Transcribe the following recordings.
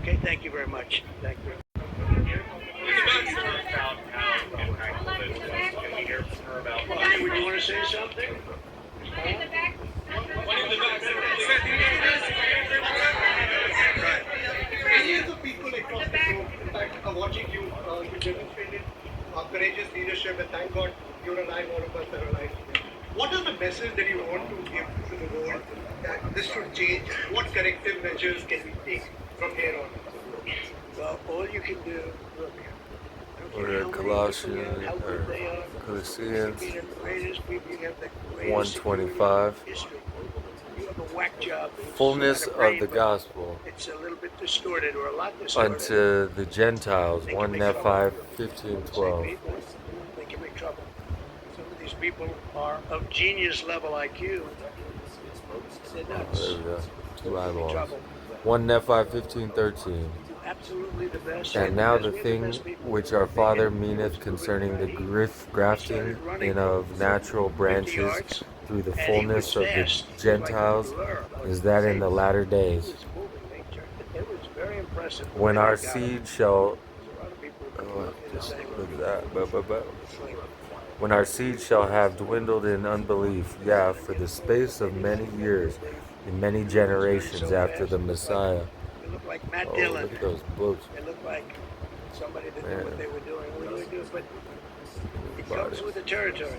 Okay, thank you very much. Thank you. Honey, would you want to say something? Millions of people across the globe, in fact, are watching you. You demonstrated courageous leadership, and thank God you're alive, all of us are alive today. What is the message that you want to give to the world that this should change? What corrective measures can we take from here on? Well, all you can do, look, I don't Or care how many people you have, Colossians how or good they are. Colossians You can be the greatest people, you have the greatest security in 125. history. You have a whack job, it's Fullness got a of brain, the but gospel it's a little bit distorted or a lot distorted. unto the Gentiles. They can 1 make trouble. Nephi Same 15:12. people, they can make trouble. Some of these people are of genius level IQ. They're nuts. There we go. Two They make eyeballs. trouble. 1 Nephi 15:13. Absolutely the best. And now the Because we have thing best people. which our They Father can- meaneth concerning the He grafting started running in of natural 50 branches yards, through the and he was fullness of the fast. He was like a Gentiles blur. is that in the latter He days, was moving. It was very impressive. the when way our they got him. seed shall There's a lot of people oh, in the same look room. at that. When our seed shall have dwindled in unbelief, yeah, for the space of many years, in many generations after the Messiah. They look like Matt Oh, Dillon. look at those books. They look like somebody that knew Man. what they were doing. Really do, but it Body. comes with the territory.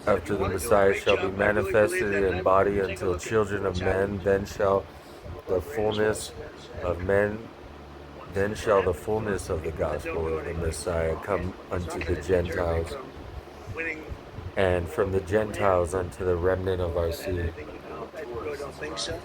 After the Messiah shall be manifested in body until children of men, then shall the fullness of men, then shall the fullness of the gospel of the Messiah come unto the Gentiles, and from the Gentiles unto the remnant of our seed. I don't think so.